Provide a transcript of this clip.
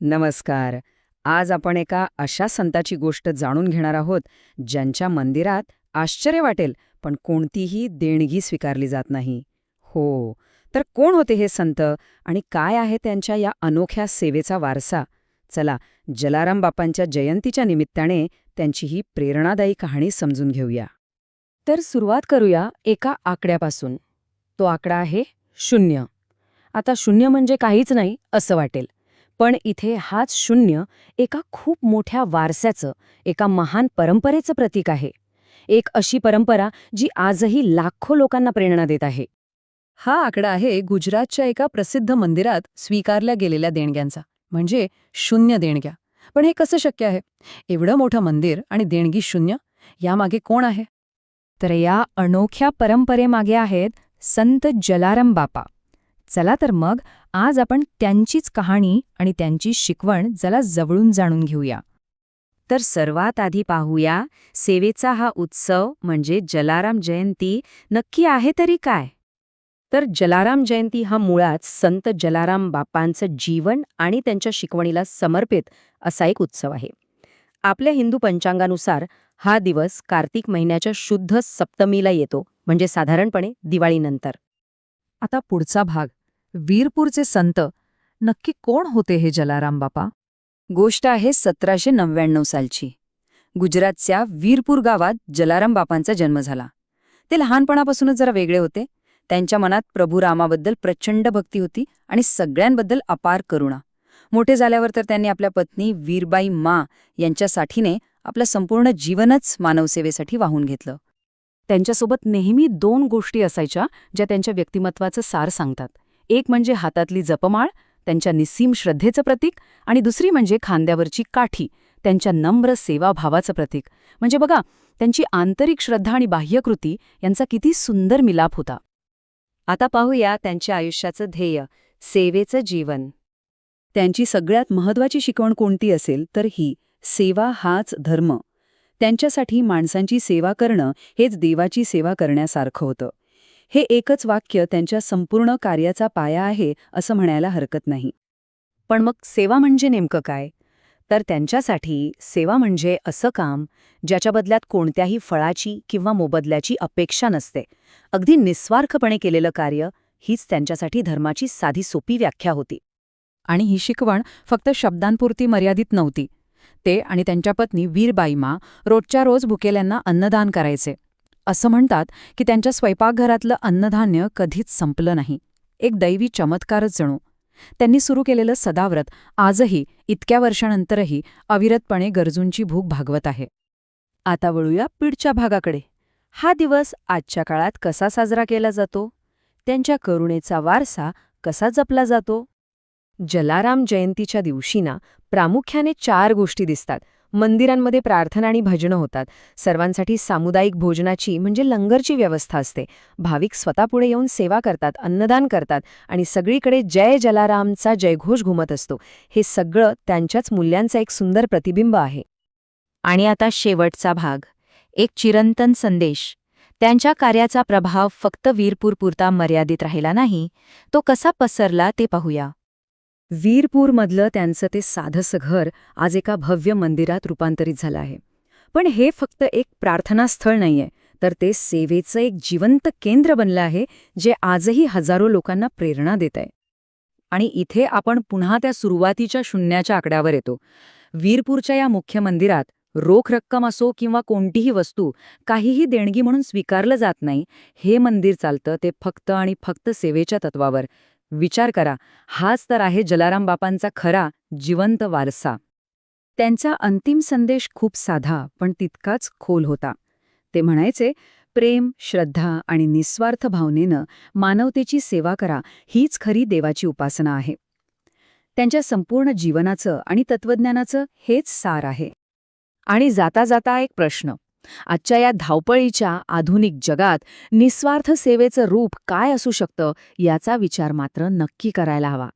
नमस्कार. आज आपण एका अशा संताची गोष्ट जाणून घेणार आहोत, ज्यांच्या मंदिरात आश्चर्य वाटेल, पण कोणतीही देणगी स्वीकारली जात नाही. हो, तर कोण होते हे संत आणि काय आहे त्यांच्या या अनोख्या सेवेचा वारसा? चला, जलाराम बापांच्या जयंतीच्या निमित्ताने त्यांची ही प्रेरणादायी कहाणी समजून घेऊया. तर सुरुवात करूया एका आकड्यापासून. तो आकडा आहे 0. आता 0 म्हणजे काहीच नाही असं वाटेल. पण इथे हाच 0 एका खूप मोठ्या वारसाचं, एका महान परंपरेचं प्रतीक आहे. एक अशी परंपरा जी आजही लाखो लोकांना प्रेरणा देत आहे. हा आकडा आहे गुजरातच्या एका प्रसिद्ध मंदिरात स्वीकारल्या गेलेल्या देणग्यांचा, म्हणजे 0 देणग्या. पण हे कसं शक्य आहे? एवढं मोठं मंदिर आणि देणगी 0? यामागे कोण आहे? तर या अनोख्या परंपरेमागे आहेत संत जलाराम बापा. चला तर मग आज आपण त्यांचीच कहाणी आणि त्यांची शिकवण जरा जवळून जाणून घेऊया. तर सर्वात आधी पाहूया, सेवेचा हा उत्सव म्हणजे जलाराम जयंती नक्की आहे तरी काय? तर जलाराम जयंती हा मुळात संत जलाराम बापांचं जीवन आणि त्यांच्या शिकवणीला समर्पित असा एक उत्सव आहे. आपल्या हिंदू पंचांगानुसार हा दिवस कार्तिक महिन्याच्या शुद्ध सप्तमीला येतो, म्हणजे साधारणपणे दिवाळीनंतर. आता पुढचा भाग, वीरपूरचे संत. नक्की कोण होते हे जलाराम बापा? गोष्ट आहे 1799 सालची. गुजरातच्या वीरपूर गावात जलाराम बापांचा जन्म झाला. ते लहानपणापासूनच जरा वेगळे होते. त्यांच्या मनात प्रभू रामाबद्दल प्रचंड भक्ती होती आणि सगळ्यांबद्दल अपार करुणा. मोठे झाल्यावर तर त्यांनी आपल्या पत्नी वीरबाई मा यांच्यासाठीने आपलं संपूर्ण जीवनच मानवसेवेसाठी वाहून घेतलं. त्यांच्यासोबत नेहमी 2 गोष्टी असायच्या ज्या त्यांच्या व्यक्तिमत्वाचं सार सांगतात. एक म्हणजे हातातली जपमाळ, त्यांच्या निस्सीम श्रद्धेचं प्रतीक, आणि दुसरी म्हणजे खांद्यावरची काठी, त्यांच्या नम्र सेवाभावाचं प्रतीक. म्हणजे बघा, त्यांची आंतरिक श्रद्धा आणि बाह्यकृती यांचा किती सुंदर मिलाप होता. आता पाहूया त्यांच्या आयुष्याचं ध्येय, सेवेचं जीवन. त्यांची सगळ्यात महत्त्वाची शिकवण कोणती असेल तर ही, सेवा हाच धर्म. त्यांच्यासाठी माणसांची सेवा करणं हेच देवाची सेवा करण्यासारखं होतं. हे एकच वाक्य त्यांच्या संपूर्ण कार्याचा पाया आहे असं म्हणायला हरकत नाही. पण मग सेवा म्हणजे नेमकं काय? तर त्यांच्यासाठी सेवा म्हणजे असं काम ज्याच्या बदल्यात कोणत्याही फळाची किंवा मोबदल्याची अपेक्षा नसते. अगदी निस्वार्थपणे केलेलं कार्य हीच त्यांच्यासाठी धर्माची साधी सोपी व्याख्या होती. आणि ही शिकवण फक्त शब्दांपुरती मर्यादित नव्हती. ते आणि त्यांच्या पत्नी वीरबाई मा रोजच्या रोज भुकेल्यांना अन्नदान करायचे. असं म्हणतात की त्यांच्या स्वयंपाकघरातलं अन्नधान्य कधीच संपलं नाही. एक दैवी चमत्कारच जणू. त्यांनी सुरू केलेलं सदाव्रत आजही, इतक्या वर्षांनंतरही अविरतपणे गरजूंची भूक भागवत आहे. आता वळूया पुढच्या भागाकडे. हा दिवस आजच्या काळात कसा साजरा केला जातो? त्यांच्या करुणेचा वारसा कसा जपला जातो? जलाराम जयंतीच्या दिवशी ना प्रामुख्याने 4 गोष्टी दिसतात. मंदिरांमध्ये प्रार्थना आणि भजनं होतात. सर्वांसाठी सामुदायिक भोजनाची म्हणजे लंगरची व्यवस्था असते. भाविक स्वतः पुढे येऊन सेवा करतात, अन्नदान करतात आणि सगळीकडे जय जलारामचा जयघोष घुमत असतो. हे सगळं त्यांच्याच मूल्यांचा एक सुंदर प्रतिबिंब आहे. आणि आता शेवटचा भाग, एक चिरंतन संदेश. त्यांच्या कार्याचा प्रभाव फक्त वीरपूरपुरता मर्यादित राहिला नाही, तो कसा पसरला ते पाहूया. वीरपूरमधलं त्यांचं ते साधंसं घर आज एका भव्य मंदिरात रूपांतरित झालं आहे. पण हे फक्त एक प्रार्थनास्थळ नाहीये, तर ते सेवेचं एक जिवंत केंद्र बनलं आहे, जे आजही हजारो लोकांना प्रेरणा देत आहे. आणि इथे आपण पुन्हा त्या सुरुवातीच्या 0च्या आकड्यावर येतो. वीरपूरच्या या मुख्य मंदिरात रोख रक्कम असो किंवा कोणतीही वस्तू, काहीही देणगी म्हणून स्वीकारलं जात नाही. हे मंदिर चालतं ते फक्त आणि फक्त सेवेच्या तत्वावर. विचार करा, हाच तर आहे जलाराम बापांचा खरा, जिवंत वारसा. त्यांचा अंतिम संदेश खूप साधा पण तितकाच खोल होता. ते म्हणायचे, प्रेम, श्रद्धा आणि निस्वार्थ भावनेनं मानवतेची सेवा करा, हीच खरी देवाची उपासना आहे. त्यांच्या संपूर्ण जीवनाचं आणि तत्वज्ञानाचं हेच सार आहे. आणि जाता जाता एक प्रश्न. आजच्या या धावपळीच्या आधुनिक जगात निस्वार्थ सेवेचं रूप काय असू शकतं याचा विचार मात्र नक्की करायला हवा.